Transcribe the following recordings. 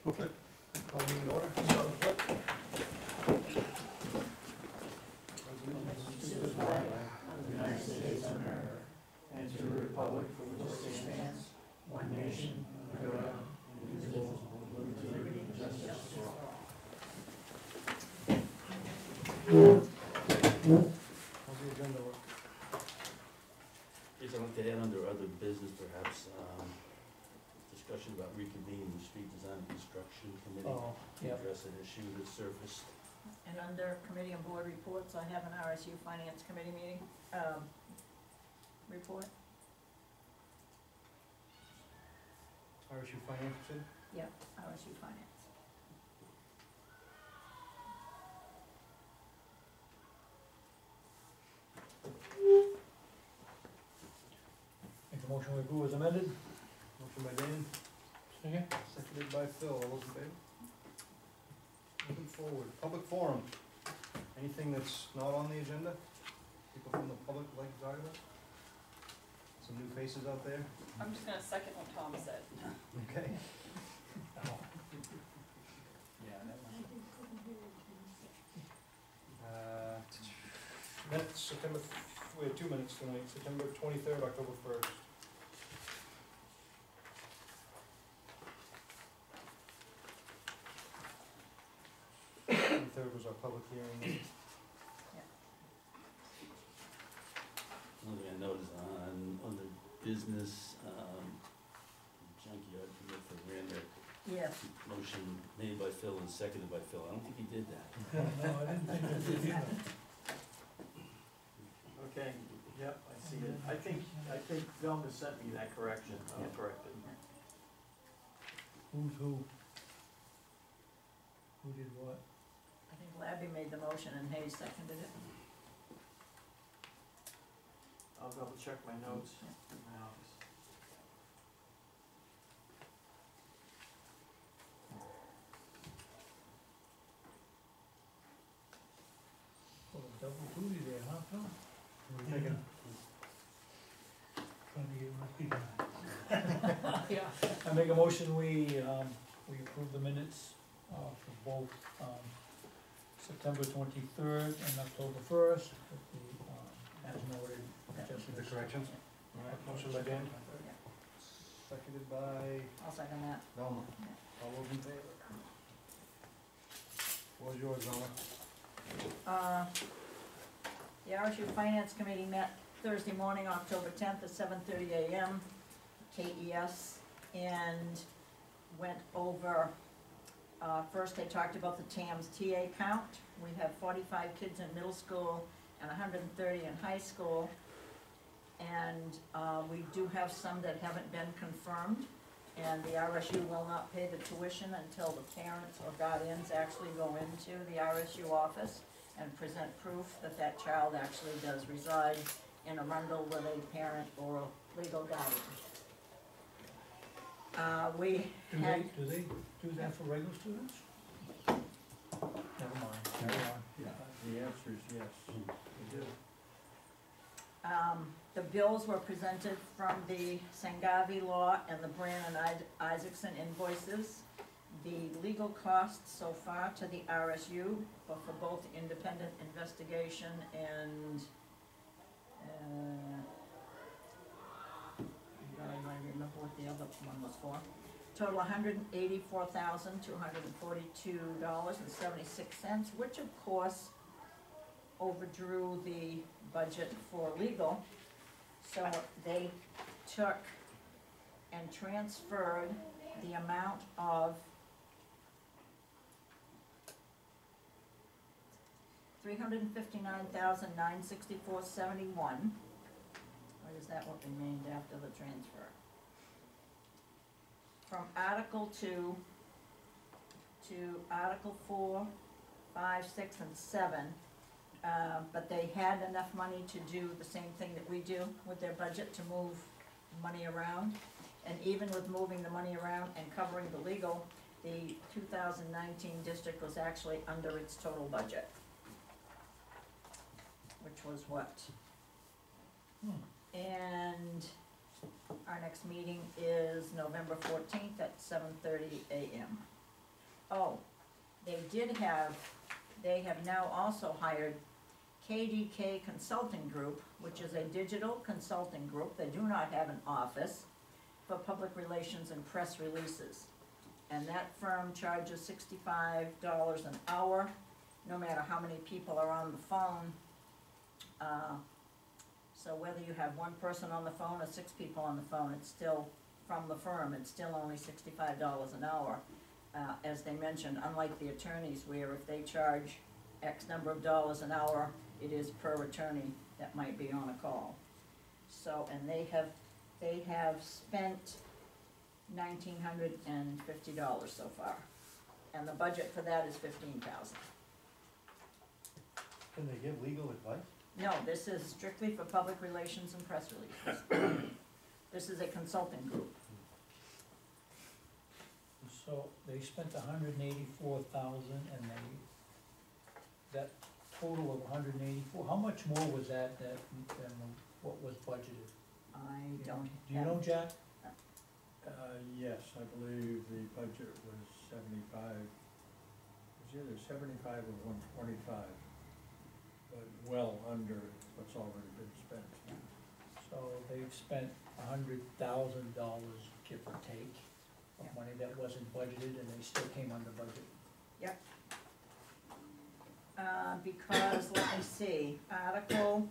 Okay. Call meeting order. United States of America, and to the republic for which it stands, one nation, under God, indivisible, with liberty and justice for all. How's the agenda look? Yes, I'd like to add under other business perhaps, discussion about reconvening the street design and construction committee Oh, to yeah. address an issue that surfaced. And under committee and board reports, I have an RSU Finance Committee meeting, report. RSU Finance, you said? Yep, RSU Finance. Make a motion to approve as amended. Motion by Dan, Second. seconded by Phil, all those in favor? Moving forward, public forum. Anything that's not on the agenda? People from the public would like to talk about? Some new faces out there? I'm just gonna second what Tom said. Okay. Minutes, September, we have 2 minutes tonight, September 23rd, October 1st. Third was our public hearing. Another thing I noticed on the business, junkyard permit for Randall, Yes, motion made by Phil and seconded by Phil. I don't think he did that. No, I didn't think I did either. Okay, yep, I see it. I think Phil has sent me that correction, corrected. Who's who? Who did what? I think Labby made the motion and Hayes seconded it. I'll double check my notes in my office. Oh, double duty there, huh, Phil? We're taking, Trying to get recognized. Yeah. I make a motion, we approve the minutes, for both, September 23rd and October 1st, with the, as noted, adjustments. the corrections. All right, motion by Dan, seconded by I'll second that. Velma. All those in favor? What was yours, Velma? The RSU Finance Committee met Thursday morning, October 10th at 7:30 a.m., KES, and went over, first they talked about the TAM's TA count. We have 45 kids in middle school and 130 in high school. And we do have some that haven't been confirmed, and the RSU will not pay the tuition until the parents or guardians actually go into the RSU office and present proof that that child actually does reside in Arundel with a parent or a legal guardian. We had, Do they do that for regular students? Never mind, carry on. The answer is yes, we do. the bills were presented from the Sangavi law and the Brand and Isaacson invoices. The legal costs so far to the RSU, but for both independent investigation and, I remember what the other one was for. Total $184,242.76, which of course overdrew the budget for legal. So they took and transferred the amount of $359,964.71. Or is that what remained after the transfer? From Article 2 to Article 4, 5, 6, and 7. But they had enough money to do the same thing that we do with their budget, to move money around. And even with moving the money around and covering the legal, the 2019 district was actually under its total budget. Which was what? And our next meeting is November 14th at 7:30 a.m. Oh, they have now also hired KDK Consulting Group, which is a digital consulting group. They do not have an office for public relations and press releases. And that firm charges $65 an hour, no matter how many people are on the phone. So whether you have one person on the phone or 6 people on the phone, it's still, from the firm, it's still only $65 an hour. As they mentioned, unlike the attorneys, where if they charge X number of dollars an hour, it is per attorney that might be on a call. So, and they have spent $1,950 so far, and the budget for that is $15,000. Can they give legal advice? No, this is strictly for public relations and press releases. This is a consulting group. So they spent $184,000 and that total of $184, how much more was that than what was budgeted? I don't Do you know, Jack? Yes, I believe the budget was 75, it was either 75 or 125, but well under what's already been spent. So they've spent $100,000, give or take, of money that wasn't budgeted, and they still came under budget. Because, let me see, Article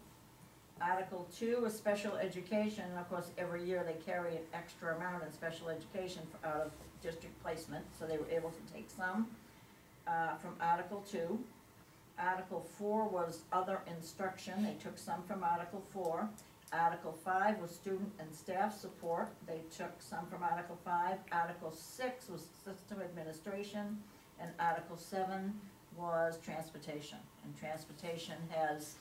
2 is special education, and of course, every year they carry an extra amount in special education out of district placement, so they were able to take some from Article 2. Article 4 was other instruction, they took some from Article 4. Article 5 was student and staff support, they took some from Article 5. Article 6 was system administration, and Article 7 was transportation. And transportation has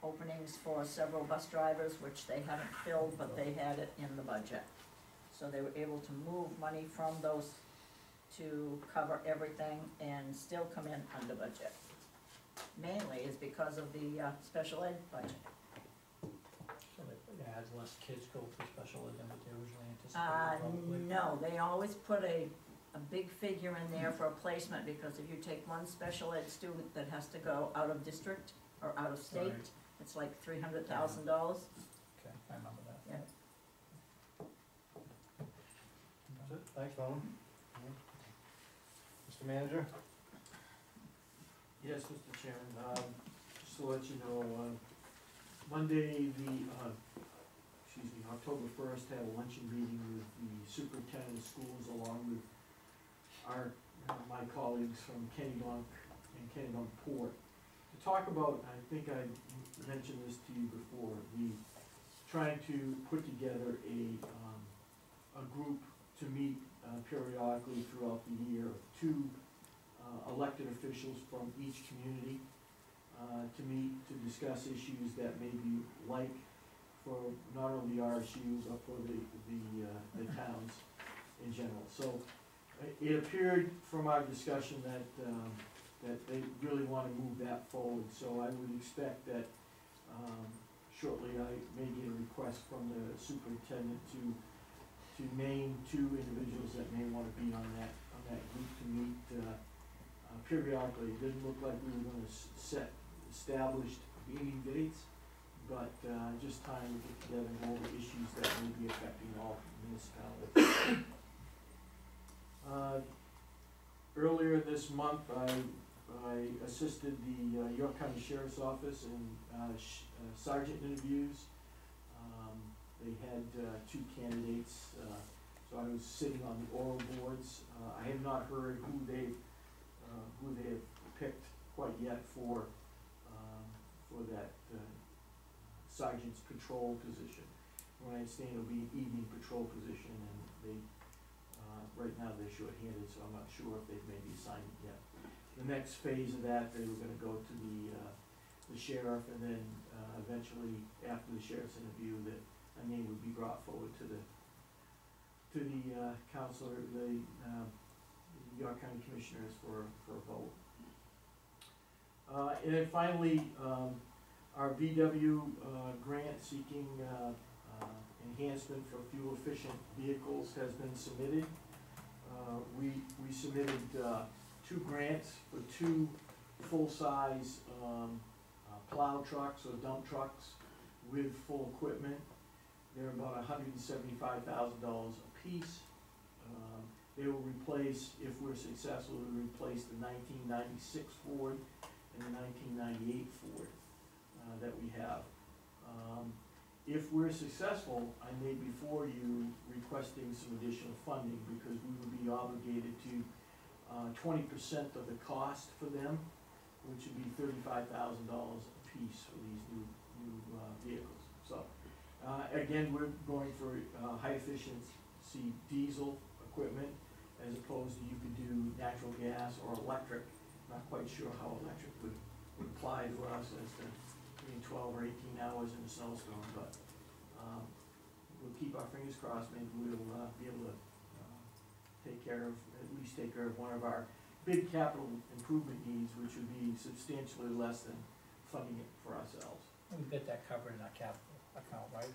openings for several bus drivers, which they haven't filled, but they had it in the budget. So they were able to move money from those to cover everything and still come in under budget. Mainly is because of the special ed budget. So they had less kids go for special ed than what they originally anticipated, probably. No, they always put a big figure in there for a placement, because if you take one special ed student that has to go out of district or out of state, Right. it's like $300,000. Okay, I remember that. Yeah. That's it, thanks, Norman. Mr. Manager? Yes, Mr. Chairman, just to let you know, Monday, October 1st, had a luncheon meeting with the superintendent of schools along with my colleagues from Kennebunk and Kennebunk Port, to talk about, I think I mentioned this to you before, trying to put together a group to meet periodically throughout the year, 2 elected officials from each community to meet, to discuss issues that may be like for not only RSU, but for the towns in general. So it appeared from our discussion that they really want to move that forward. So I would expect that shortly I may get a request from the superintendent to name 2 individuals that may want to be on that group to meet periodically. It didn't look like we were going to set established meeting dates, but just time to get together and go over issues that may be affecting all municipalities. Earlier this month, I assisted the York County Sheriff's Office in sergeant interviews. They had 2 candidates, so I was sitting on the oral boards. I have not heard who they have picked quite yet for that sergeant's patrol position. When I understand it'll be an evening patrol position, and they right now they're short-handed, so I'm not sure if they've made the assignment yet. The next phase of that, they were gonna go to the sheriff, and then eventually, after the sheriff's interview, that a name would be brought forward to the counselor, the York County Commissioners for a vote. And then finally, our VW grant seeking enhancement for fuel-efficient vehicles has been submitted. we submitted, 2 grants for 2 full-size, plow trucks or dump trucks with full equipment. They're about $175,000 apiece. They will replace, if we're successful, to replace the 1996 Ford and the 1998 Ford, that we have. If we're successful, I may before you requesting some additional funding, because we would be obligated to 20% of the cost for them, which would be $35,000 apiece for these new vehicles. So, again, we're going for high efficiency diesel equipment, as opposed to you could do natural gas or electric. Not quite sure how electric would apply to us as to being 12 or 18 hours in a snowstorm, but we'll keep our fingers crossed. Maybe we'll be able to at least take care of one of our big capital improvement needs, which would be substantially less than funding it for ourselves. We've got that covered in our capital account, right?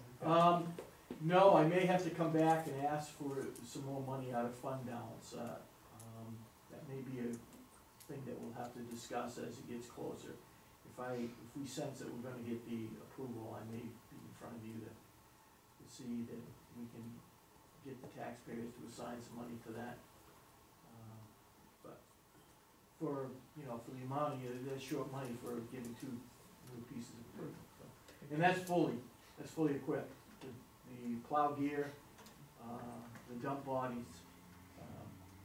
No, I may have to come back and ask for some more money out of fund balance. That may be a thing that we'll have to discuss as it gets closer. If we sense that we're gonna get the approval, I may be in front of you to see that we can get the taxpayers to assign some money for that. But for the amount of, that's short money for getting 2 new pieces of equipment. So. And that's fully equipped. The plow gear, the dump bodies,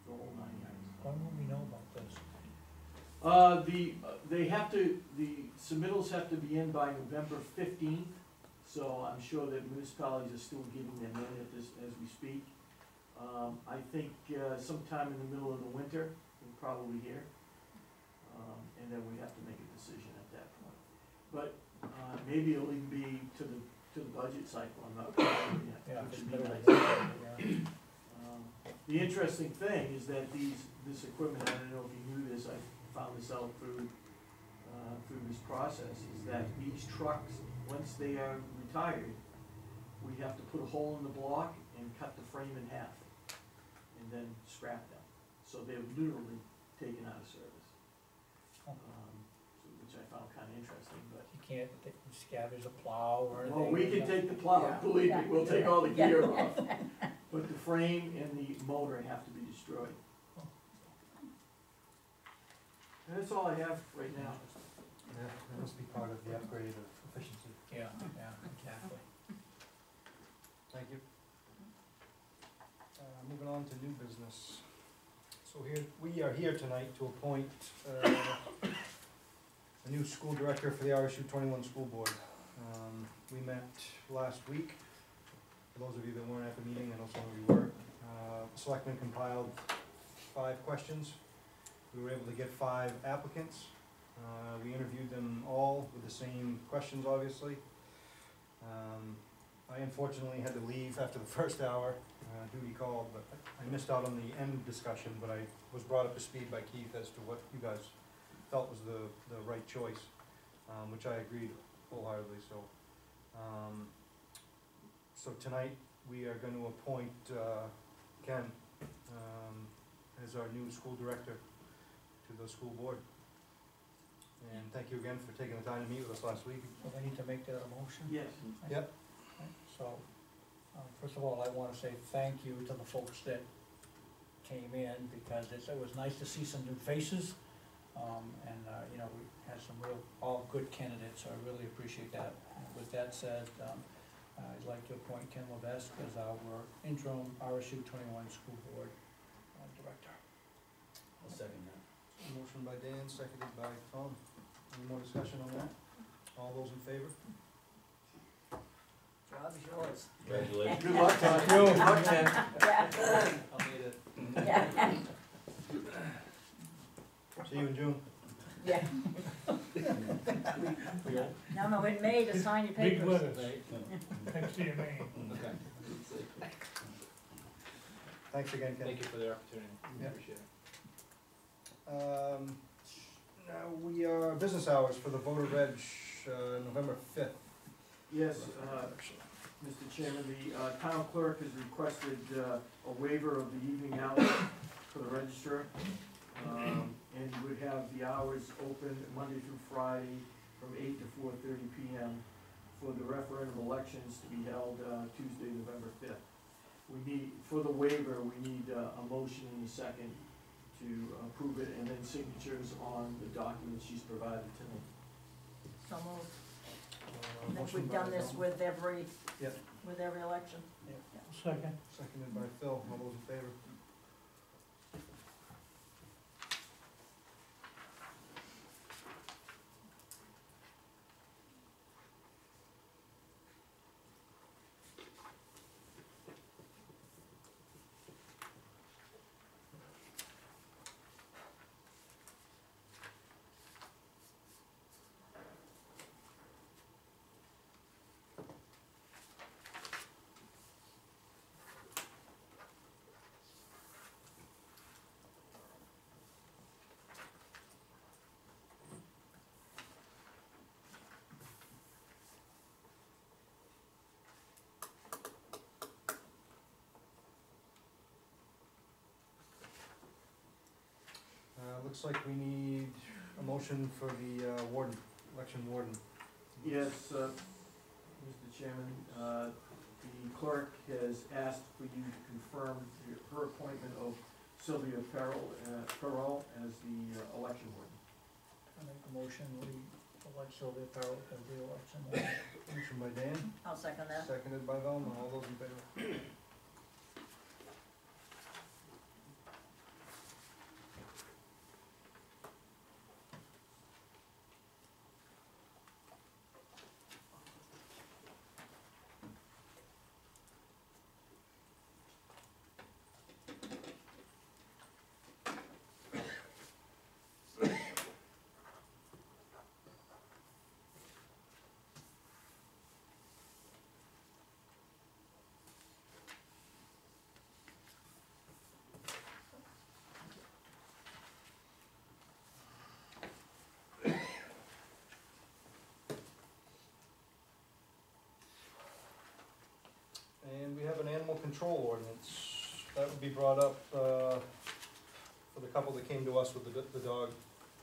the whole 9 yards. When will we know about this? The submittals have to be in by November 15th, so I'm sure that municipalities are still getting them in as we speak. I think sometime in the middle of the winter, we'll probably hear, and then we have to make a decision at that point. But maybe it'll even be to the budget cycle, I'm not sure yet. Yeah, which it's would be middle of nice. winter, yeah. The interesting thing is that this equipment, I don't know if you knew this, I found this out through this process, is that these trucks, once they are retired, we have to put a hole in the block and cut the frame in half, and then scrap them. So they're literally taken out of service, which I found kinda interesting, but. You can't scavenge a plow or anything? Well, we can take the plow, Yeah. believe me, we'll take all the Yeah. gear off, but the frame and the motor have to be destroyed. And that's all I have right now. Yeah, that must be part of the upgrade of efficiency. Yeah, exactly. Thank you. Moving on to new business. So we are here tonight to appoint a new school director for the RSU 21 school board. We met last week. For those of you that weren't at the meeting, I know some of you were. The selectmen compiled 5 questions. We were able to get 5 applicants. We interviewed them all with the same questions, obviously. I unfortunately had to leave after the first hour, duty called, but I missed out on the end discussion, but I was brought up to speed by Keith as to what you guys felt was the right choice, which I agreed wholeheartedly, so. So tonight, we are gonna appoint, Ken, as our new school director to the school board. And thank you again for taking the time to meet with us last week. So we need to make that a motion? Yes. Yep. So, first of all, I wanna say thank you to the folks that came in, because it was nice to see some new faces. We had some all good candidates, so I really appreciate that. And with that said, I'd like to appoint Ken Levesque as our interim RSU 21 school board director. I'll second that. Motion by Dan, seconded by Tom. Any more discussion on that? All those in favor? Job is yours. Congratulations. Good luck, Todd. Good luck, Ken. Yeah. I'll need it. Yeah. See you in June. Yeah. No, in May to sign your Big papers. letters, next to your name. Okay. Thanks again, Ken. Thank you for the opportunity, Yeah. appreciate it. Now we are business hours for the voter reg, November 5th. Yes, Mr. Chairman, the town clerk has requested a waiver of the evening hours for the register. And would have the hours open Monday through Friday from 8 to 4:30 PM for the referendum elections to be held Tuesday, November 5th. We need, for the waiver, we need a motion in a second to approve it, and then signatures on the documents she's provided tonight. So moved. I think Motion we've by done this Bill. with every, Yep. with every election. Second. Seconded by Phil, all those in favor? Looks like we need a motion for the warden, election warden. Yes, Mr. Chairman, the clerk has asked for you to confirm her appointment of Sylvia Farrell as the election warden. I make a motion, we elect Sylvia Farrell as the election warden. Motion by Dan, I'll second that. seconded by Velma, all those in favor? And we have an animal control ordinance, that would be brought up, for the couple that came to us with the dog.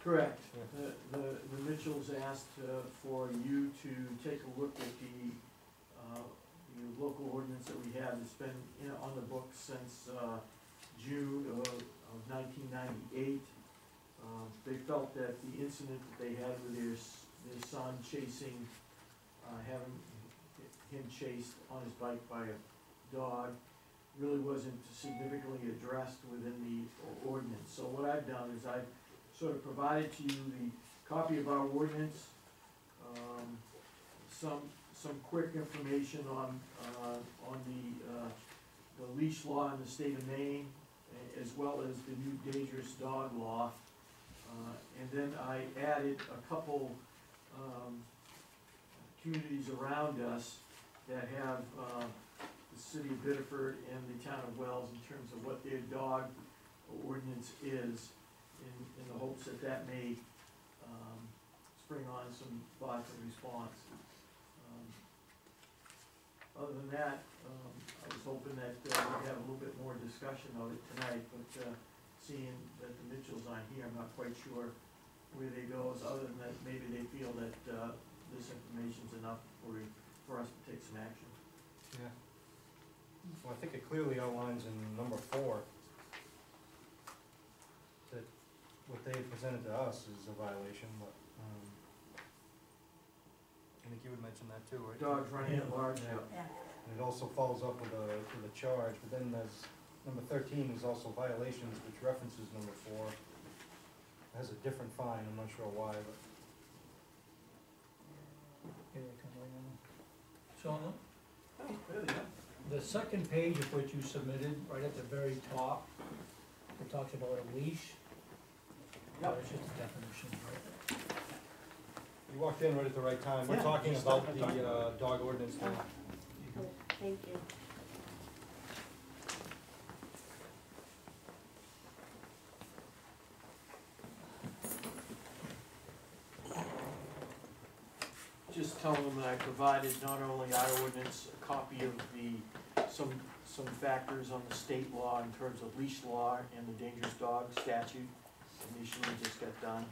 Correct. Yeah. The Mitchells asked for you to take a look at the local ordinance that we have. It's been on the books since June of 1998. They felt that the incident that they had with their son chasing, having him chased on his bike by a dog, really wasn't significantly addressed within the ordinance. So what I've done is I've sort of provided to you the copy of our ordinance, some quick information on the leash law in the state of Maine, as well as the new dangerous dog law. And then I added a couple communities around us that have the city of Biddeford and the town of Wells in terms of what their dog ordinance is, in the hopes that that may spring on some thoughts and response. Other than that, I was hoping that we'd have a little bit more discussion of it tonight, but seeing that the Mitchells aren't here, I'm not quite sure where they go, other than that maybe they feel that this information's enough for us to take some action. Yeah. Well, I think it clearly outlines in number 4 that what they presented to us is a violation, but, I think you would mention that too, right? Dogs running at large. Yeah. Yeah, And it also follows up with a charge, but then there's, number 13 is also violations, which references number 4. It has a different fine, I'm not sure why, but. Here they come right now. So, Oh, there they are. the second page of what you submitted, right at the very top, it talks about a leash. Yep. It's just a definition, right? You walked in right at the right time, we're Yeah, talking just about started the talking about dog ordinance now. thank you. just telling them that I provided not only our ordinance, a copy of some factors on the state law in terms of leash law and the dangerous dog statute, that recently just got done,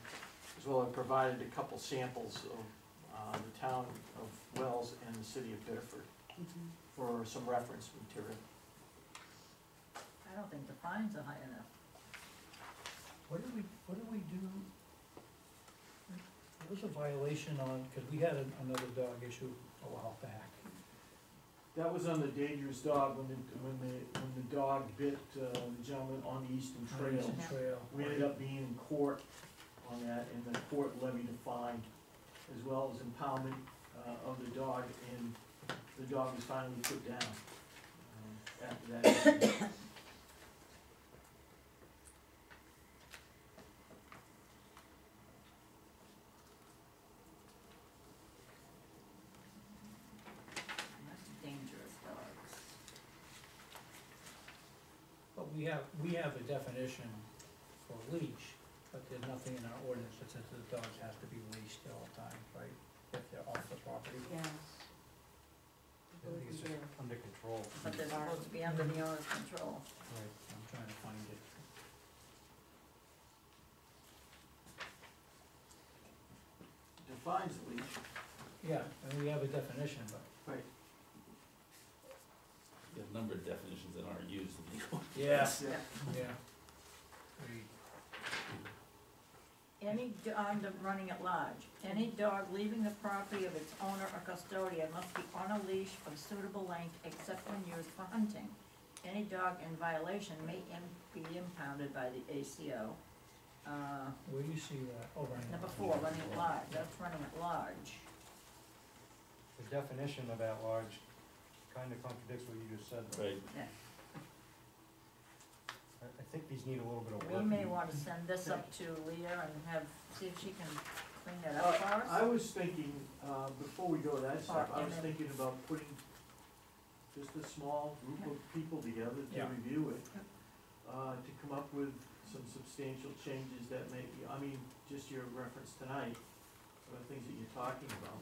as well as provided a couple samples of the town of Wells and the city of Biddeford for some reference material. I don't think the fines are high enough. What did we do? There was a violation on, cause we had another dog issue a while back. That was on the dangerous dog, when the dog bit the gentleman on the Eastern Trail. Eastern Trail. We ended up being in court on that, and the court levied a fine, as well as impoundment of the dog, and the dog was finally put down after that incident. That's dangerous dogs. But we have a definition for leash, but there's nothing in our ordinance that says the dogs have to be leashed all the time, right? If they're off the property. Yes. I think it's just under control. But they're supposed to be under the owner's control. Right. I'm trying to find it. Defines the leash. Yeah, and we have a definition, but. Right. There are a number of definitions that aren't used in the ordinance. Yes. Yeah. Yeah. Any dog running at large, any dog leaving the property of its owner or custodian must be on a leash of suitable length except when used for hunting. Any dog in violation may be impounded by the ACO. Where do you see that? Oh, right. Number 4, running at large, that's running at large. The definition of at large kinda contradicts what you just said, though. Right. Yeah. I think these need a little bit of work. We may wanna send this up to Leah and see if she can clean that up for us. I was thinking, before we go to that step, I was Or- thinking about putting just a small group of people together to Yeah. review it, to come up with some substantial changes that may, just your reference tonight, the things that you're talking about.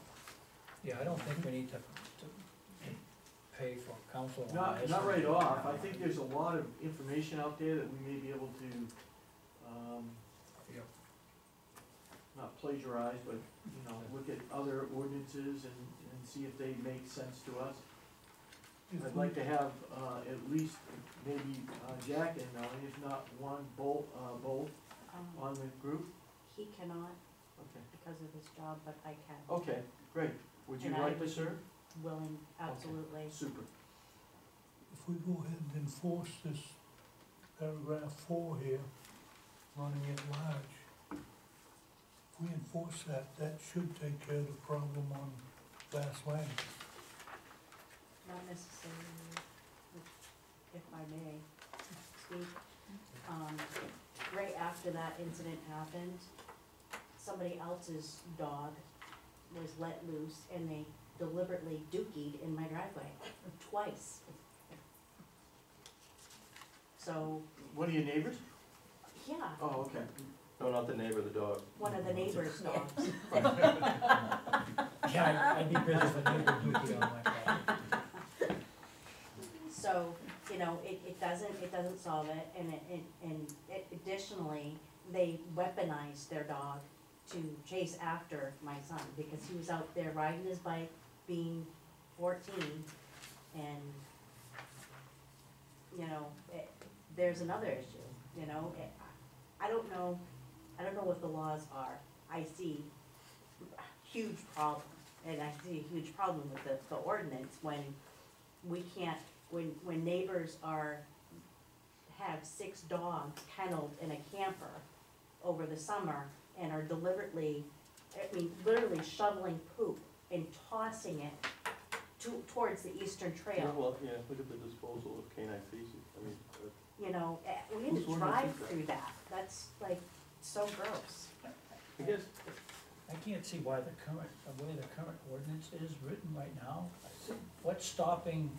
Yeah, I don't think we need to pay for counsel on this. Not right off, I think there's a lot of information out there that we may be able to, Yep. not plagiarize, but, look at other ordinances and see if they make sense to us. I'd like to have, at least, maybe, Jack and Melanie, if not both on the group. He cannot Okay. because of his job, but I can. Okay, great. Would you And I like to would- serve? Willing, absolutely. Super. If we go ahead and enforce this paragraph 4 here, running at large, if we enforce that, that should take care of the problem on Glass Lane. Not necessarily, if I may speak. Right after that incident happened, somebody else's dog was let loose and they deliberately dookied in my driveway twice. So, One of your neighbors? yeah, Oh, okay. No, not the neighbor, the dog. one of the neighbor's dogs. Yeah, I'd be busy with neighbor duty on my part. So, it doesn't solve it, and additionally, they weaponized their dog to chase after my son, because he was out there riding his bike, being 14, and, there's another issue, I don't know what the laws are. I see a huge problem, and I see a huge problem with the ordinance when we can't, when neighbors have 6 dogs kenneled in a camper over the summer and are deliberately, literally shoveling poop and tossing it towards the Eastern Trail. Well, yeah, look at the disposal of canine feces, We had Who's to ordinance drive is that? through that. That's like so gross. I guess, I can't see why the way the current ordinance is written right now. What's stopping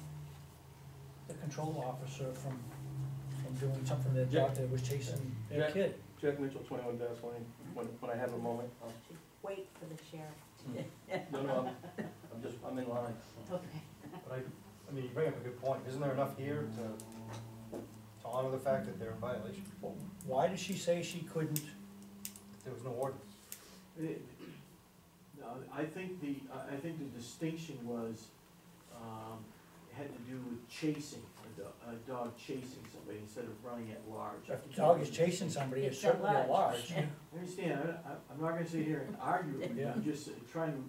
the control officer from doing something that dog that was chasing their Jack- kid? Jack Mitchell, 21 Bass Lane, when I have a moment, Wait for the sheriff to No, I'm in line. Okay. But I mean, you bring up a good point. Isn't there enough here to honor the fact that they're in violation? Why did she say she couldn't? If there was no ordinance. No, I think the distinction was, had to do with chasing, a dog chasing somebody instead of running at large. If the dog is chasing somebody, it's It's at certainly at large. large. I understand, I'm not gonna sit here and argue with you, Yeah. I'm just trying to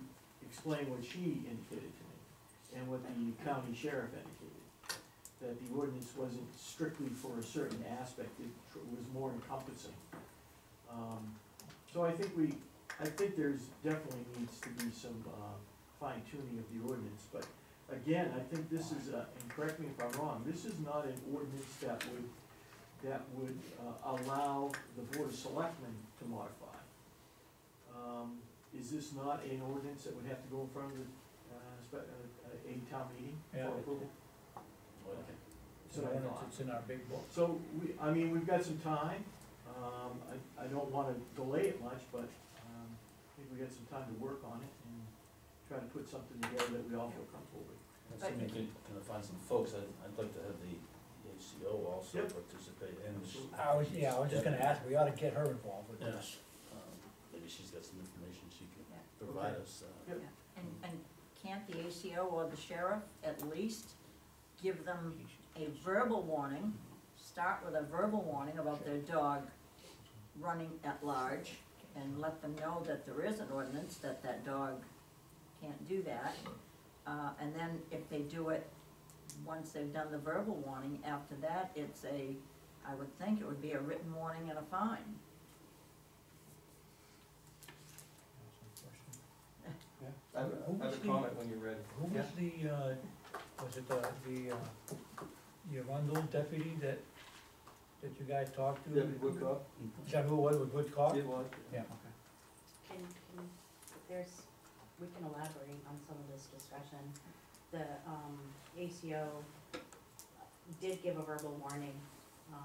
explain what she indicated to me, and what the county sheriff indicated. That the ordinance wasn't strictly for a certain aspect, it was more encompassing. So I think there's definitely needs to be some fine tuning of the ordinance, but again, I think this is, and correct me if I'm wrong, this is not an ordinance that would allow the Board of Selectmen to modify. Is this not an ordinance that would have to go in front of a town meeting Yeah. for approval? Okay. So I thought. It's in our big book. So we've got some time, I don't wanna delay it much, but, I think we got some time to work on it and try to put something together that we all feel comfortable with. Assuming you can find some folks, I'd like to have the ACO also Yep. participate in this. Absolutely. I was just gonna ask, we ought to get her involved with Yeah. this. Maybe she's got some information she can Yeah. provide Okay. us. Yep. And can't the ACO or the sheriff at least give them a verbal warning, start with a verbal warning about their dog running at large, and let them know that there is an ordinance, that that dog can't do that. And then if they do it, once they've done the verbal warning, after that, I would think it would be a written warning and a fine. I have a comment when you're ready. Who was was it the Arundel deputy that you guys talked to? Deputy Woodcock? Is that who it was, with Woodcock? It was. Yeah, okay. We can elaborate on some of this discussion. The, ACO did give a verbal warning, I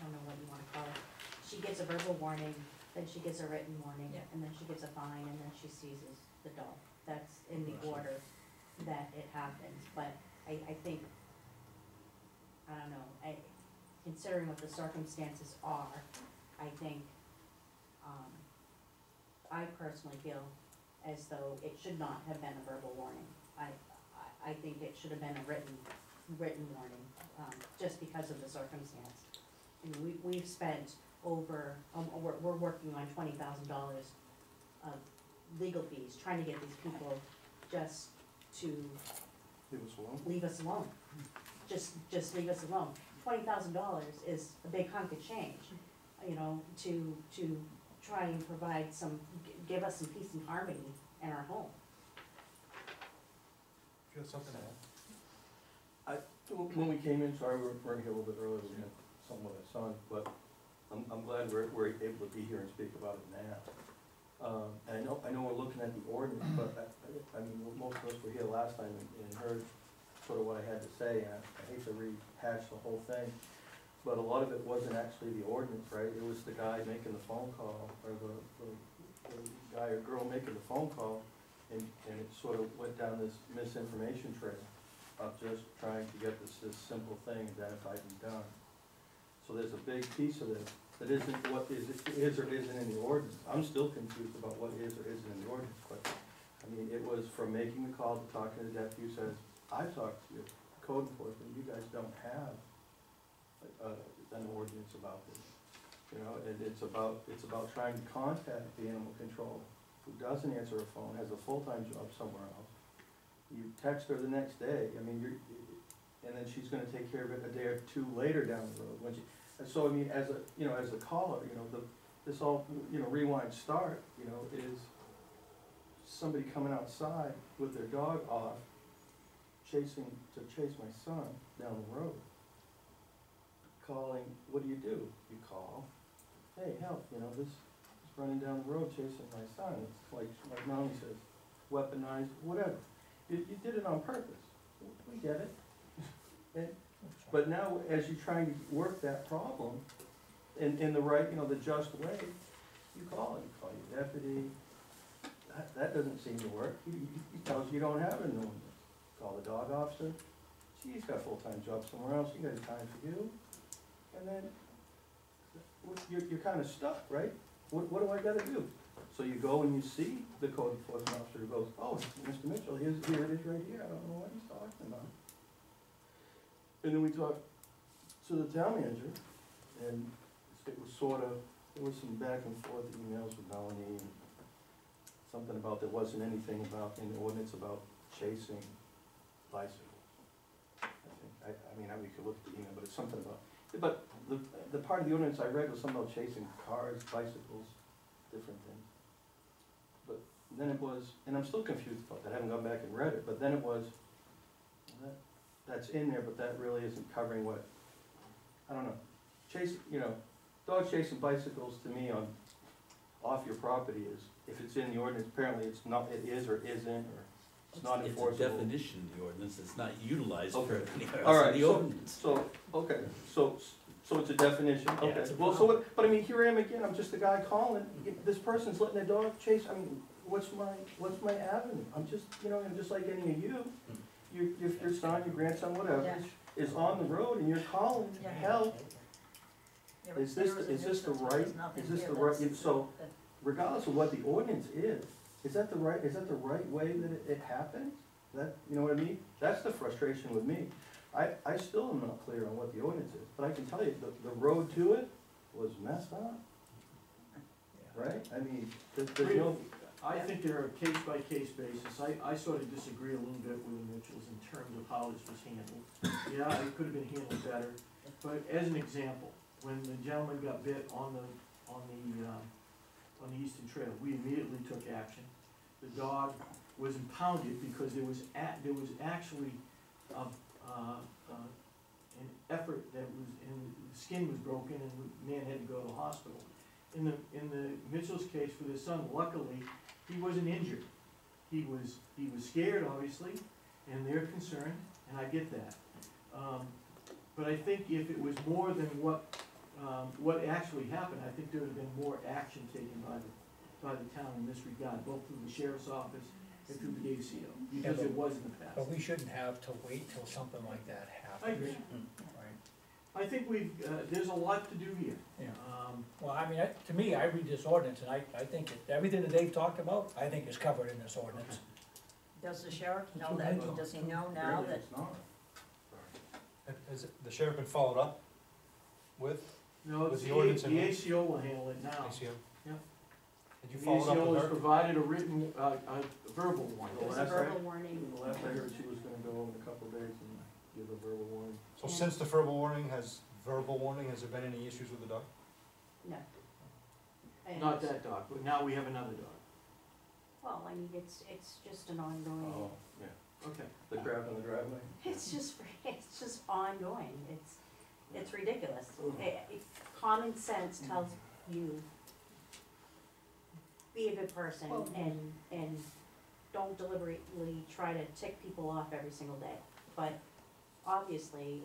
don't know what you wanna call it. She gives a verbal warning, then she gives a written warning, Yeah. and then she gives a fine, and then she seizes the dog. That's in the order that it happens, but I think, I don't know, considering what the circumstances are, I think, I personally feel as though it should not have been a verbal warning. I think it should have been a written warning, just because of the circumstance. I mean, we've spent over, we're working on $20,000 of legal fees, trying to get these people just to It was one. leave us alone. Just leave us alone. $20,000 is a big hunk of change, to try and provide give us some peace and harmony in our home. Do you have something to add? When we came in, sorry, we were here a little bit earlier, we had something with our son, but I'm glad we're able to be here and speak about it now. And I know we're looking at the ordinance, but I mean, most of us were here last time and heard sort of what I had to say, and I hate to rehash the whole thing. But a lot of it wasn't actually the ordinance, right? It was the guy making the phone call, or the guy or girl making the phone call, and it sort of went down this misinformation trail of just trying to get this simple thing identified and done. So there's a big piece of this that isn't what is or isn't in the ordinance. I'm still confused about what is or isn't in the ordinance, but, I mean, it was from making the call to talking to the deputy who says, I've talked to you, code enforcement, you guys don't have an ordinance about this. And it's about trying to contact the animal control, who doesn't answer a phone, has a full-time job somewhere else. You text her the next day, I mean, and then she's gonna take care of it a day or two later down the road. And so, I mean, as a caller, this all, rewind start, is somebody coming outside with their dog off, to chase my son down the road. Calling, what do? You call, hey, help, this is running down the road chasing my son. It's like Melanie says, weaponized, whatever. You did it on purpose. We get it. But now, as you're trying to work that problem in the right, the just way, you call your deputy. That doesn't seem to work. He tells you don't have a new one. Call the dog officer. See, he's got a full-time job somewhere else, he got time for you. And then, you're kind of stuck, right? What do I gotta do? So you go and you see the code enforcement officer who goes, oh, Mr. Mitchell, here it is right here, I don't know what he's talking about. And then we talked to the town manager, and it was sort of, there was some back and forth emails with Melanie, and something about, there wasn't anything about, in the ordinance about chasing bicycles. We could look at the email, but it's something about, but the part of the ordinance I read was something about chasing cars, bicycles, different things. But then it was, and I'm still confused about that, I haven't gone back and read it, but then it was, that's in there, but that really isn't covering what, I don't know, dog chasing bicycles to me off your property is, if it's in the ordinance, apparently it's not, it is or isn't, or it's not enforceable. It's a definition in the ordinance, it's not utilized for Okay. anything All else right, in the ordinance. Okay, so it's a definition, Yeah, okay. it's a Well, so what, but I mean, here I am again, I'm just a guy calling, this person's letting their dog chase, I mean, what's my avenue? I'm just, I'm just like any of you. Your son, your grandson, whatever, Yeah. is on the road and you're calling Yeah. help. Yeah, but Is this there the nuisance, right- there's nothing is this here the right- that's- so- that- Regardless of what the ordinance is that the right way that it happens? You know what I mean? That's the frustration with me. I still am not clear on what the ordinance is, but I can tell you, the road to it was messed up, right? I mean, there's no, I think there are case-by-case basis. I sort of disagree a little bit with the Mitchells in terms of how this was handled. Yeah, it could have been handled better, but as an example, when the gentleman got bit on the Eastern Trail, we immediately took action. The dog was impounded because there was actually an effort that was, and the skin was broken and the man had to go to the hospital. In the Mitchell's case for their son, luckily, he wasn't injured. He was scared, obviously, and they're concerned, and I get that. But I think if it was more than what actually happened, I think there would have been more action taken by the town in this regard, both through the sheriff's office and through the ACO, because it was in the past. But we shouldn't have to wait till something like that I happens. agree. Right, I think there's a lot to do here. yeah. Well, I mean, to me, I read this ordinance and I think that everything that they've talked about, I think is covered in this ordinance. Does the sheriff know That's that, what I does he know now really, that, it's not. Has the sheriff been followed up with No, Was the the ordinance in there? ACO will handle it now. ACO? Yeah. Did you The follow up ACO with has her? provided a written, a verbal one. The There's a last verbal warning. The last I heard, she was gonna go in a couple of days and give a verbal warning. So since the verbal warning, has there been any issues with the dog? No. And- Not that dog, but now we have another dog. Well, I mean, it's just an ongoing, Oh, yeah, Okay. the crap in the driveway. it's just ongoing, it's ridiculous. Common sense tells you, be a good person and don't deliberately try to tick people off every single day. But obviously,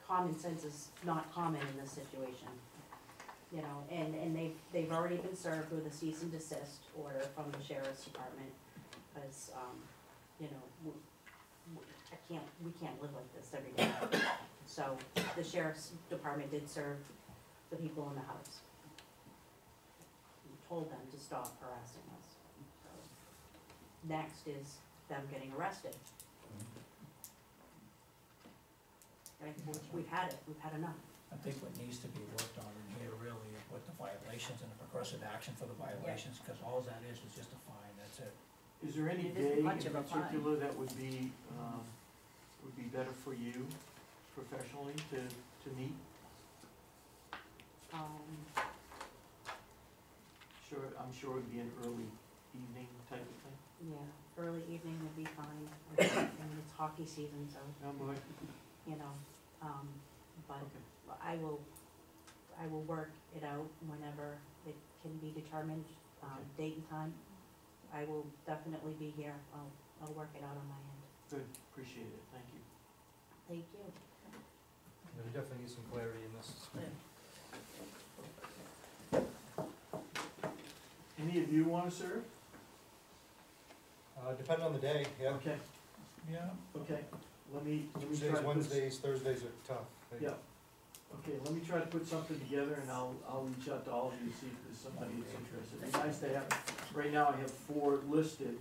common sense is not common in this situation. And they've already been served with a cease and desist order from the sheriff's department, because, we can't live like this every day. So, the sheriff's department did serve the people in the house. We told them to stop harassing us. So, next is them getting arrested. We've had enough. I think what needs to be worked on in here really is what the violations and the progressive action for the violations, because all that is just a fine, that's it. Is there any It isn't day much in of a fine. particular that would be better for you professionally to meet? I'm sure it'd be an early evening type of thing. Yeah, early evening would be fine. And it's hockey season, so, Oh, boy. but Okay. I will work it out whenever it can be determined, Okay. date and time. I will definitely be here. I'll work it out on my end. Good, appreciate it, thank you. Thank you. We definitely need some clarity in this. Any of you wanna serve? Depending on the day, yeah. Okay, Yeah, okay, let me try Tuesdays, to put. Wednesdays, Thursdays are tough. Yeah, okay, let me try to put something together and I'll reach out to all of you to see if there's somebody that's interested. It'd be nice to have, right now I have 4 listed,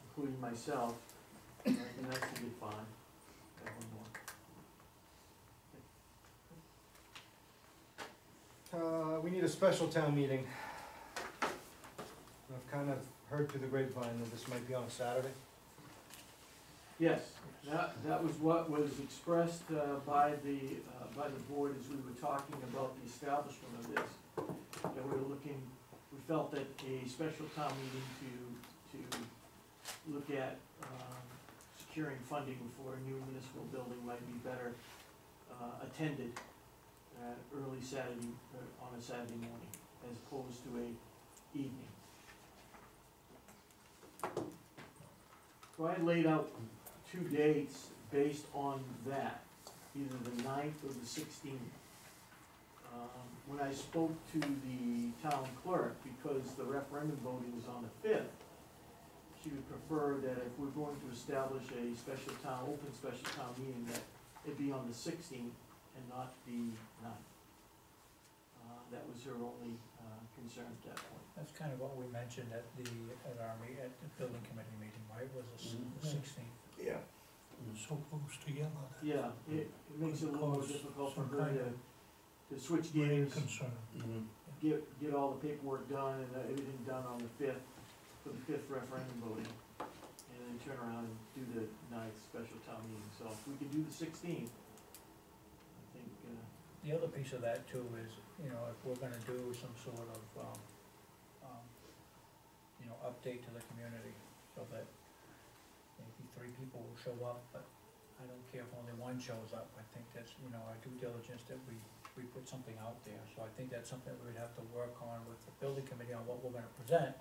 including myself. It'd be nice to get 5. Have one more. We need a special town meeting. I've kind of heard through the grapevine that this might be on a Saturday. Yes, that was what was expressed by the board as we were talking about the establishment of this. That we felt that a special town meeting to look at securing funding for a new municipal building might be better attended early Saturday, on a Saturday morning, as opposed to a evening. So I laid out 2 dates based on that, either the 9th or the 16th. When I spoke to the town clerk, because the referendum voting is on the 5th, she would prefer that if we're going to establish a open special town meeting, that it be on the 16th and not the 9th. That was her only concern at that point. that's kind of what we mentioned at the building committee meeting, right, was the Mhm. 16th. Yeah. So close together. Yeah, it makes it a little more Cause difficult for some her kind to switch Main gears, concern. get all the paperwork done and everything done on the 5th, for the 5th referendum voting, and then turn around and do the 9th special town meeting. So if we could do the 16th, I think, The other piece of that too is, you know, if we're gonna do some sort of, you know, update to the community, so that maybe 3 people will show up, but I don't care if only 1 shows up. I think that's, you know, our due diligence that we put something out there, so I think that's something we'd have to work on with the building committee on what we're gonna present,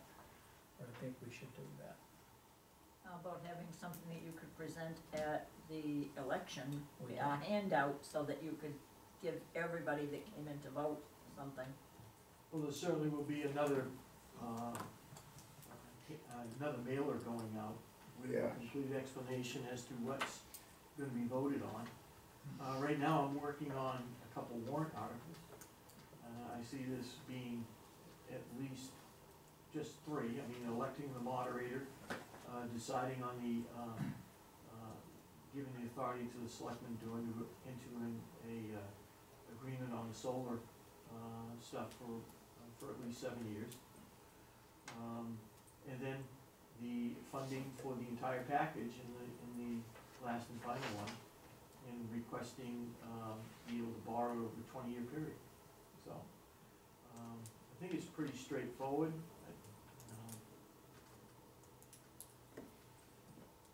but I think we should do that. How about having something that you could present at the election, We a handout, so that you could give everybody that came in to vote something? well, there certainly will be another mailer going out with a Yeah. complete explanation as to what's gonna be voted on. Right now, I'm working on a couple warrant articles. I see this being at least just 3, I mean, electing the moderator, deciding on the, giving the authority to the selectmen to enter into a agreement on the solar, stuff for at least 7 years. And then the funding for the entire package in the last and final one, and requesting, be able to borrow over a 20-year period. So, I think it's pretty straightforward.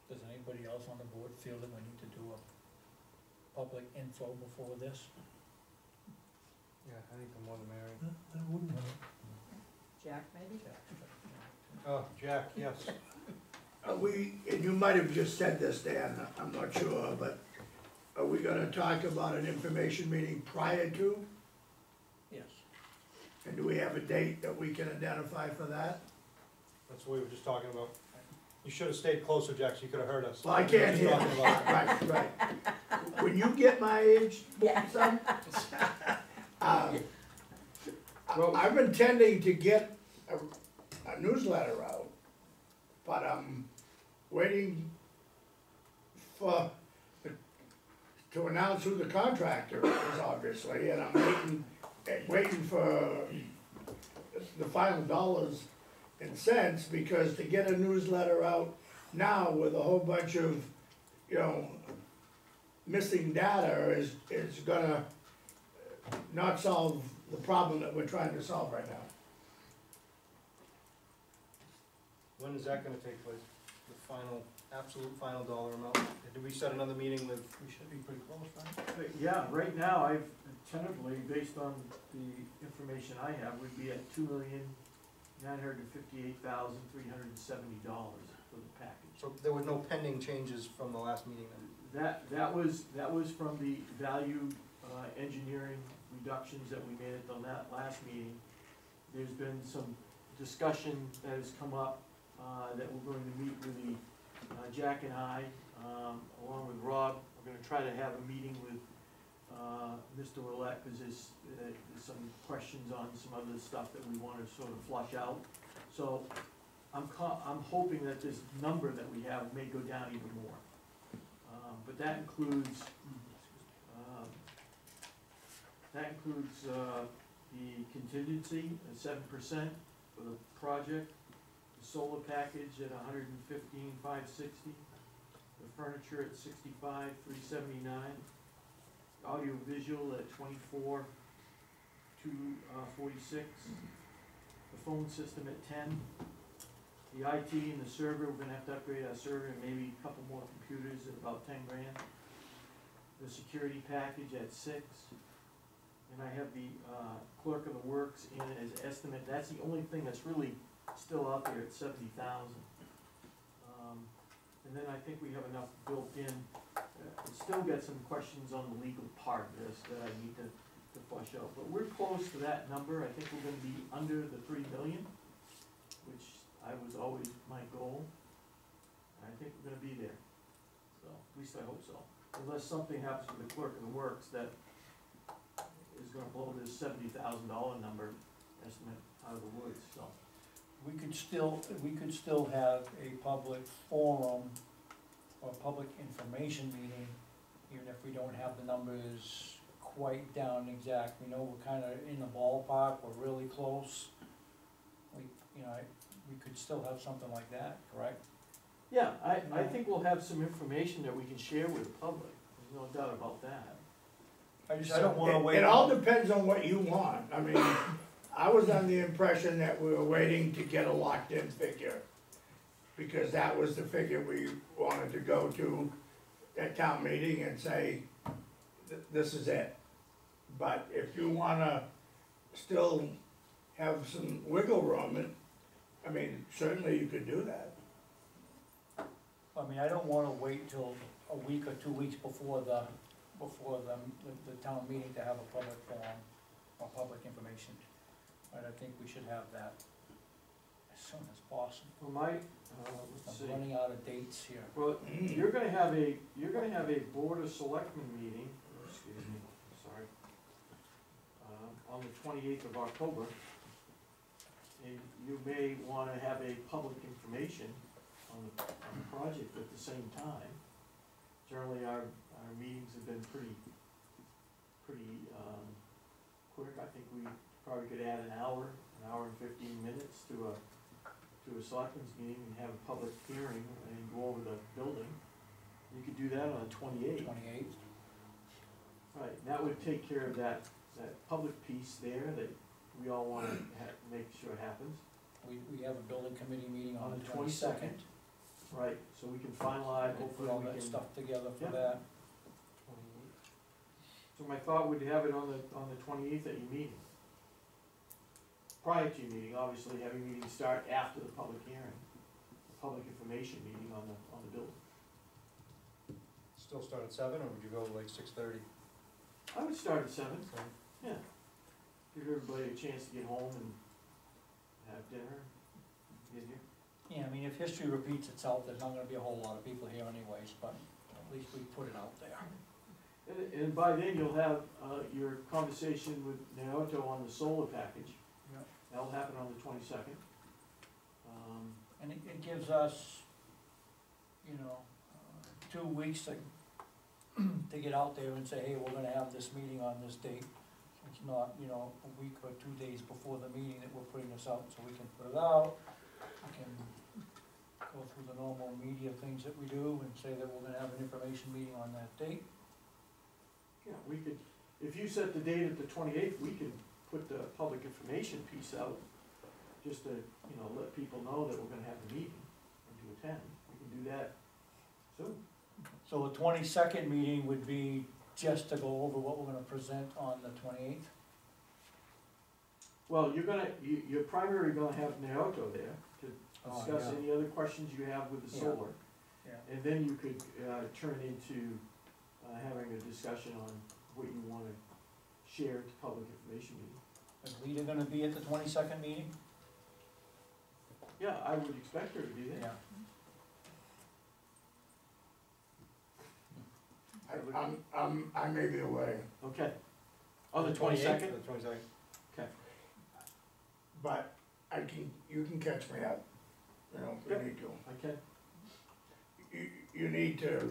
Does anybody else on the board feel that we need to do a public info before this? Yeah, I think the more the merrier. That wouldn't hurt. Jack, maybe? Oh, Jack, yes. And you might have just said this, Dan, I'm not sure, but are we gonna talk about an information meeting prior to? Yes. And do we have a date that we can identify for that? That's what we were just talking about. You should have stayed closer, Jack, so you could have heard us. Well, I can't We were hear. just talking about- Right. When you get my age, Yeah. son, I'm intending to get a newsletter out, but I'm waiting to announce who the contractor is, obviously, and I'm waiting for the final dollars and cents, because to get a newsletter out now with a whole bunch of, you know, missing data is gonna not solve the problem that we're trying to solve right now. When is that gonna take place? The final, absolute final dollar amount? Did we set another meeting with? We should be pretty close, right? But yeah, right now, I've tentatively, based on the information I have, would be at $2,958,370 for the package. So there were no pending changes from the last meeting then? That was from the value engineering reductions that we made at the last meeting. There's been some discussion that has come up, that we're going to meet with the, Jack and I, along with Rob, we're gonna try to have a meeting with, Mr. Willett, cause there's some questions on some other stuff that we wanna sort of flush out. So, I'm hoping that this number that we have may go down even more. But that includes, the contingency at 7% for the project, the solar package at $115,560, the furniture at $65,379, audio visual at $24,246, the phone system at 10, the IT and the server, we're gonna have to upgrade our server and maybe a couple more computers at about 10 grand. The security package at 6, and I have the clerk of the works in as estimate. That's the only thing that's really still out there at 70,000. And then I think we have enough built in. Still got some questions on the legal part of this that I need to flush out. But we're close to that number. I think we're gonna be under the 3 million, which I was always my goal. And I think we're gonna be there. So, at least I hope so. Unless something happens to the clerk of the works that is gonna blow this $70,000 number estimate out of the woods, so. We could still have a public forum or public information meeting, even if we don't have the numbers quite down exact. We know we're kinda in the ballpark, we're really close. We could still have something like that, correct? Yeah, I think we'll have some information that we can share with the public, there's no doubt about that. I don't wanna wait. It all depends on what you want. I mean, I was under the impression that we were waiting to get a locked-in figure, because that was the figure we wanted to go to at town meeting and say, this is it. But if you wanna still have some wiggle room, I mean, certainly you could do that. I mean, I don't wanna wait till a week or 2 weeks before the town meeting to have a public forum or public information. But I think we should have that as soon as possible. For my, let's see. I'm running out of dates here. Well, you're gonna have a Board of Selectmen meeting, excuse me, sorry, on the 28th of October. And you may wanna have a public information on the project at the same time. Generally, our meetings have been pretty quick. I think we probably could add an hour and 15 minutes to a selectmen's meeting and have a public hearing and go over the building. You could do that on the 28th. 28th. Right, and that would take care of that public piece there that we all wanna make sure happens. We have a building committee meeting on On the the 22nd. Right, so we can finalize, Put hopefully all we that can. stuff together for Yeah. that. So my thought would have it on the 28th at your meeting. Prior to your meeting, obviously, have your meeting start after the public hearing, the public information meeting on the building. Still start at 7, or would you go like 6:30? I would start at 7, yeah. Give everybody a chance to get home and have dinner, get here. Yeah, I mean, if history repeats itself, there's not gonna be a whole lot of people here anyways, but at least we put it out there. And by then, you'll have, your conversation with Naoto on the solar package. Yep. That'll happen on the 22nd. And it gives us, 2 weeks to get out there and say, hey, we're gonna have this meeting on this date. It's not, a week or 2 days before the meeting that we're putting this out, so we can put it out. We can go through the normal media things that we do and say that we're gonna have an information meeting on that date. Yeah, we could, if you set the date at the 28th, we can put the public information piece out, just to, let people know that we're gonna have the meeting and to attend. We can do that soon. So the 22nd meeting would be just to go over what we're gonna present on the 28th? Well, you're primarily gonna have Naoto there to discuss any other questions you have with the Yeah. solar. Yeah. And then you could, turn into, having a discussion on what you wanna share at the public information meeting. Is Lita gonna be at the 22nd meeting? Yeah, I would expect her to be there. Yeah. I may be away, Okay. On the 22nd? The 22nd. Okay. but you can catch me up, you know, if you need to. Okay. You need to,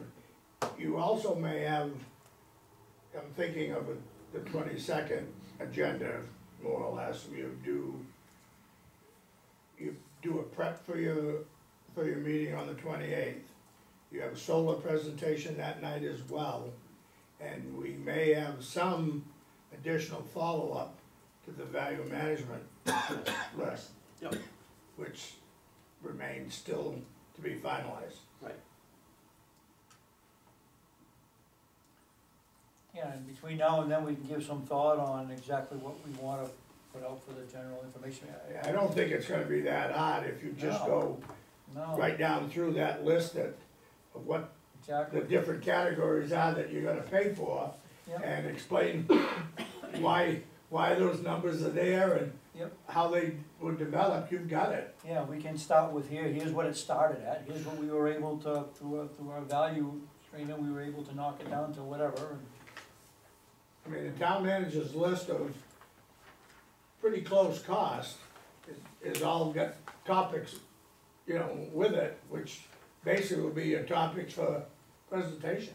you also may have, I'm thinking of the 22nd agenda, more or less, you do a prep for your meeting on the 28th. You have a solar presentation that night as well, and we may have some additional follow-up to the value management list. Yep. Which remains still to be finalized. Right. Yeah, and between now and then, we can give some thought on exactly what we wanna put out for the general information. I don't think it's gonna be that hard if you just go No, right down through that list of what the exactly, different categories are that you're gonna pay for, yeah, and explain why those numbers are there and Yep. how they were developed, you've got it. yeah, we can start with here's what it started at, here's what we were able to, through our value training, we were able to knock it down to whatever, and I mean, the town manager's list of pretty close cost is all got topics, you know, with it, which basically will be your topics for presentation.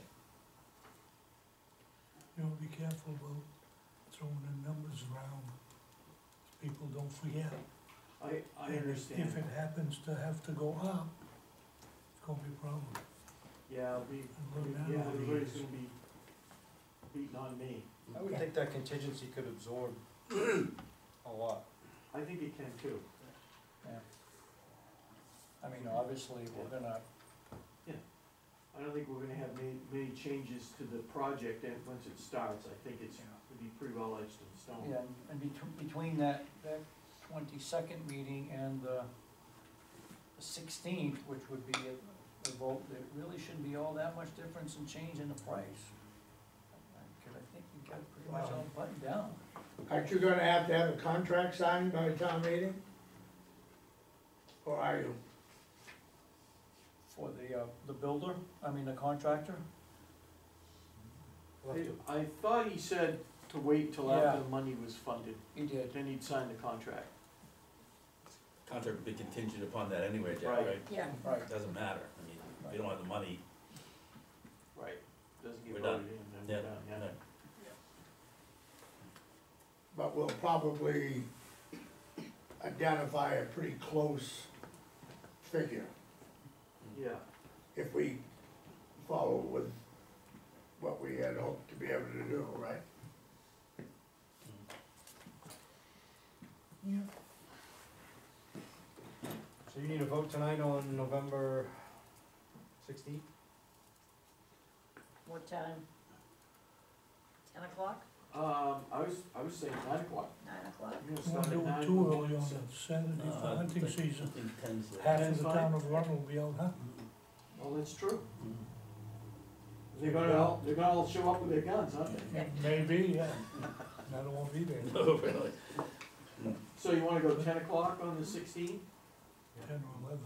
You know, be careful about throwing the numbers around, people don't forget. I And If understand. it happens to have to go up, it's gonna be a problem. Yeah, I'll be, yeah, everybody's gonna be beating on me. I would think that contingency could absorb a lot. I think it can too. yeah. I mean, obviously, we're gonna, I don't think we're gonna have many changes to the project and once it starts. I think it's gonna be pretty well etched in stone. yeah, and between that 22nd meeting and the 16th, which would be a vote, there really shouldn't be all that much difference in change in the price. Cause I think we got it pretty much all buttoned down. Aren't you gonna have to have a contract signed by town meeting? Or are you? For the builder, I mean, the contractor? We'll have to- I thought he said to wait till Yeah. after the money was funded, He did. then he'd sign the contract. Contract would be contingent upon that anyway, Jack, Right. right? Yeah, Right. It doesn't matter, I mean, if you don't have the money, Right. Doesn't get We're voted done. in, then yeah, we're done, yeah. no. But we'll probably identify a pretty close figure Yeah, if we follow with what we had hoped to be able to do, right? Yeah. So you need a vote tonight on November 16th? what time? 10 o'clock, I was saying 9 o'clock. 9 o'clock? You're gonna Don't start do at 9 it in the too early morning, on so- a Saturday for I hunting think- season. I think 10's the- Half That's of the fine. town of Rutland will be out hunting. Well, that's true. Mhm. They're gonna all show up with their guns, aren't they? Maybe, yeah. I don't wanna be there. No, really. So you wanna go 10 o'clock on the 16th? 10 or 11.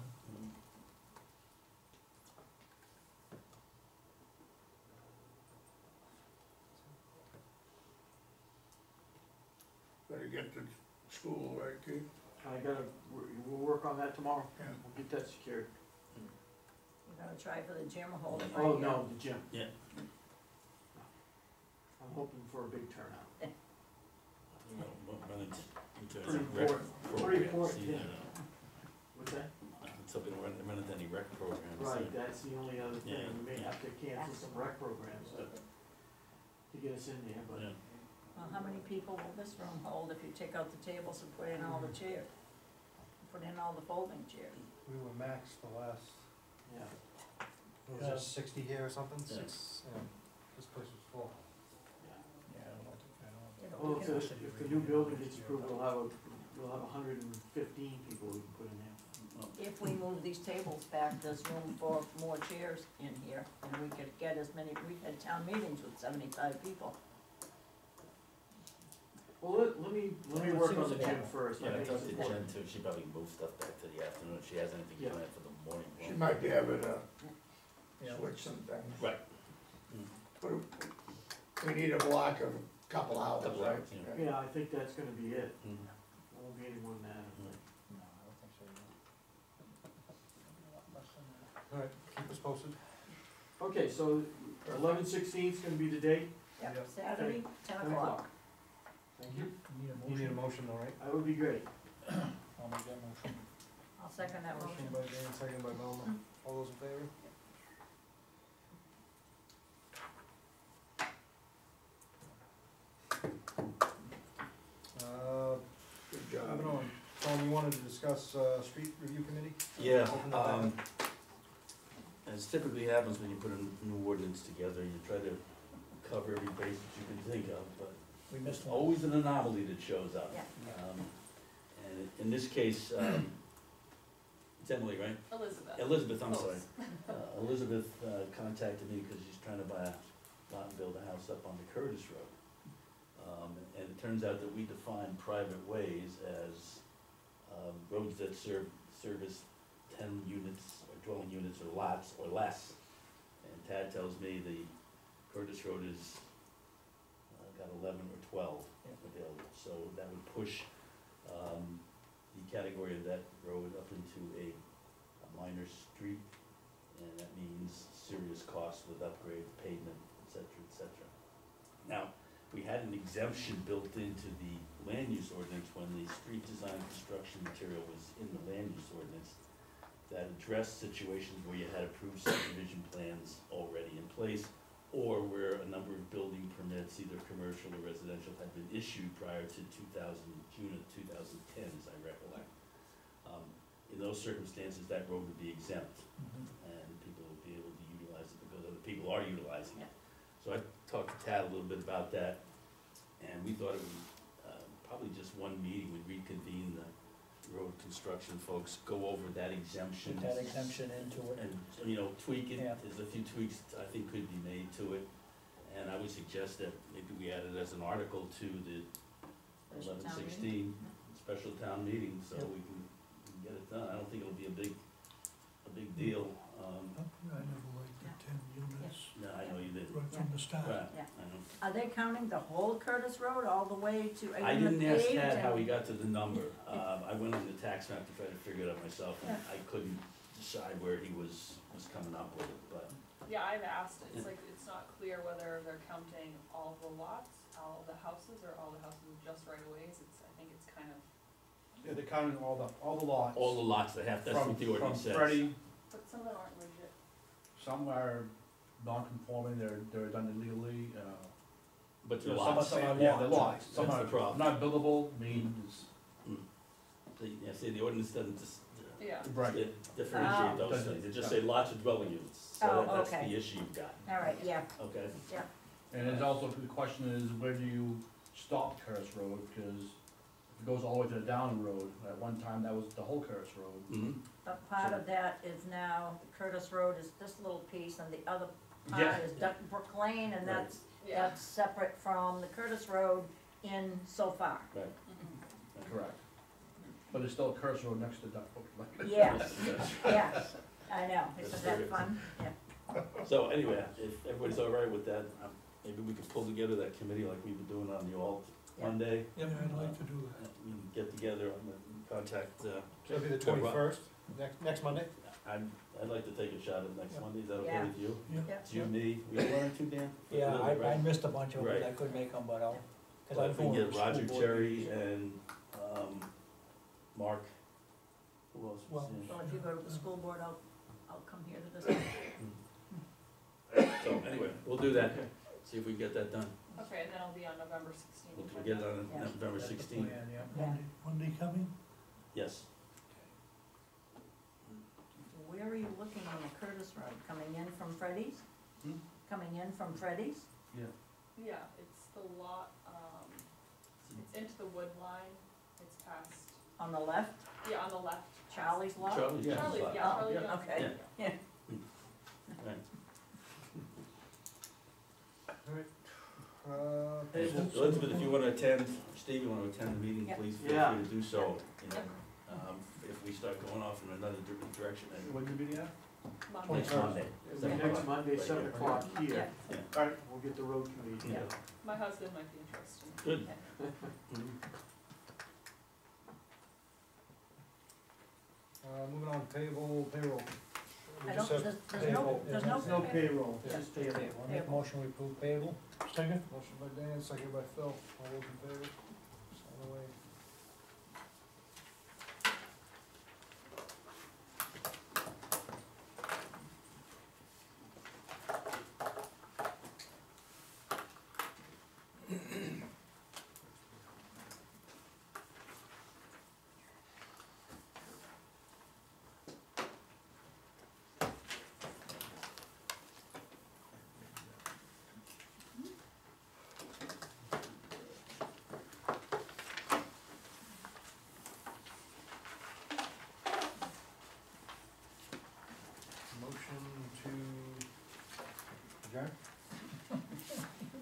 Better get to school, right, Keith? We'll work on that tomorrow. Yeah. We'll get that secured. We're gonna try for the gym, hold it right Oh, here. no, the gym. Yeah. I'm hoping for a big turnout. You know, run into Pretty any rec important, pretty programs, important, you yeah. know. What's that? So we don't run into any rec programs. Right, that's the only other thing. Yeah, We may yeah. have to cancel some rec programs to get us in there, but. Yeah. Well, how many people will this room hold if you take out the tables and put in all the chairs? Put in all the folding chairs? We were max the last, Yeah. what was Yeah. it, 60 here or something? Yeah. This place was full. Yeah, I don't think, You know, Well, we if can- the new building gets approved, we'll have 115 people we can put in there. If we move these tables back, there's room for more chairs in here, and we could get as many, we had town meetings with 75 people. Well, let me Yeah, work it on the seems gym to- first. I Yeah, think it's up it's to important. Jen too, she probably can move stuff back to the afternoon if she has anything Yeah. planned for the morning. She might be able to Yeah. switch some things. Right. We need a block of a couple hours, Couple right? hours, yeah. Yeah, I think that's gonna be it. Mhm. Won't be any more than that. No, I don't think so, either. Maybe a lot less than that. Alright, keep us posted. Okay, so 11/16 is gonna be the date, Yep, Yep. Saturday, 10 10 o'clock. o'clock. Thank you. You need a You need a motion? motion, all right? That would be great. I'll make that motion. I'll second that Motion motion. by Dan, second by Velma. All those in favor? Good job. Moving on. Tom, you wanted to discuss, street review committee? Yeah, Open up that. as typically happens when you put a new ordinance together, you try to cover every base that you can think of, but We missed there's one. always an anomaly that shows up. Yeah. And in this case, it's Emily, right? Elizabeth. Elizabeth, I'm sorry. Close. Elizabeth contacted me because she's trying to buy a lot and build a house up on the Curtis Road. And it turns out that we define private ways as roads that service 10 units or dwelling units or lots or less. And Tad tells me the Curtis Road is got 11 or 12 available. So that would push the category of that road up into a minor street, and that means serious costs with upgrades, pavement, et cetera, et cetera. Now, we had an exemption built into the land use ordinance when the street design construction material was in the land use ordinance that addressed situations where you had approved subdivision plans already in place, or where a number of building permits, either commercial or residential, had been issued prior to June of 2010, as I recollect. In those circumstances, that road would be exempt, Mhm. and people would be able to utilize it because other people are utilizing it. Yeah. So I talked to Tad a little bit about that, and we thought it would, probably just one meeting, we'd reconvene the road construction folks, go over that exemption. Put that exemption into it. And, you know, tweak it, Yeah. there's a few tweaks I think could be made to it. And I would suggest that maybe we add it as an article to the Special town 11/16 special town meeting, so Yep. we can get it done. I don't think it'll be a big deal. I never liked the 10 units, No, I know you didn't. right from the start. Right, Yeah. I know. Are they counting the whole Curtis Road all the way to, I even the didn't ask paved Tad how he and- got to the number. I went on the tax map to try to figure it out myself, and I couldn't decide where he was coming up with it, but. Yeah, I've asked, it's Yeah. like, it's not clear whether they're counting all the lots, all the houses, or all the houses with just right of ways. I think it's kind of, Yeah, they're counting all the lots. All the lots they have, that's what the ordinance says. From Freddie, but some of them aren't legit. some are non-conforming, they're done illegally, But the some lots, are, yeah, they're lots, some That's are the problem. not buildable, means, the ordinance doesn't Yeah. right. differentiate those Doesn't- things, it just say lots of dwelling units, so Oh, that's okay. the issue you've got, All right, yeah, okay? And there's also, the question is, where do you stop Curtis Road, because if it goes all the way to the down road, at one time, that was the whole Curtis Road. Mm-hmm. but part of that is now, Curtis Road is this little piece, and the other Yeah. part is Duck Brook Lane, and Right. Yeah. that's separate from the Curtis Road in so far. Right. Mhm. Correct. But there's still a Curtis Road next to Duck Brook Lane. Yes, yes, I know, isn't That's that very- fun? Yeah, So anyway, if everybody's all right with that, maybe we could pull together that committee like we've been doing on the alt Yeah. Monday. Yeah, I'd like to do that. We can get together and contact, So it'll be the Good, Rob. 21st, next Monday? I'd like to take a shot at next Yeah. Monday, is that okay Yeah. with you? Yeah. yeah. It's you, me, we learned too, Dan? Yeah, I Right. missed a bunch of them, Right. I couldn't make them, but I'll, cause But I'm if we going can to get school Roger, board Jerry, meetings. and, Mark, who else was Well, in? So if you go to the school board, I'll come here to this. So anyway, we'll do that, see if we can get that done. Okay, and then it'll be on November 16th. We'll get it on Yeah. November That's the 16th. plan, yeah. Yeah. Monday coming? Yes. Where are you looking on the Curtis Road, coming in from Freddy's? Hmm? Coming in from Freddy's? Yeah, it's the lot, it's into the wood line, it's past, On the left, yeah, on the left. Charlie's lot? Charlie, Yeah. Charlie, John's yeah, Oh, Charlie yeah. John's. Okay. Yeah. Right. Alright, Elizabeth, if you wanna attend, Steve, you wanna attend the meeting, Yep. please feel Yeah. free to do so, you know. If we start going off in another different direction, then When's the meeting at? Monday. next Monday. Next 7 o'clock. Monday, Right 7 here. o'clock here. Yeah. Alright. We'll get the road committee. Yeah. My husband might be interested. Good. Moving on, payroll. We I just don't, have there's no, payroll. there's no. There's no payroll, Yeah. just payroll. I'll make a motion, we approve payable. Second? Motion by Dan, second by Phil, all those in favor? Sign away. Motion to adjourn?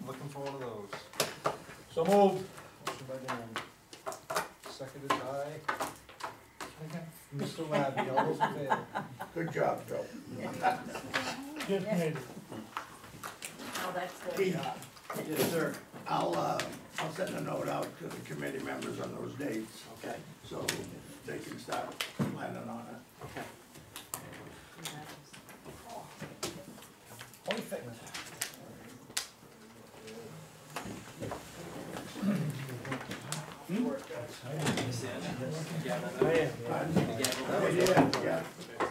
Looking for one of those. So moved. Motion by Dan, seconded by Second. Mr. Labby, all those in favor? Good job, Joe. Just made it. Oh, that's their Keith. job. Yes, sir. I'll send a note out to the committee members on those dates, Okay. so they can start planning on it. Okay. Perfect.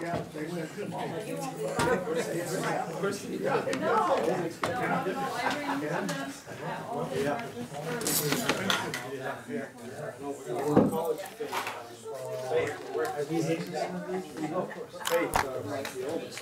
Yeah, they went to them all. You won't be far from it. No, no, I bring to them at all the charges for. Hey,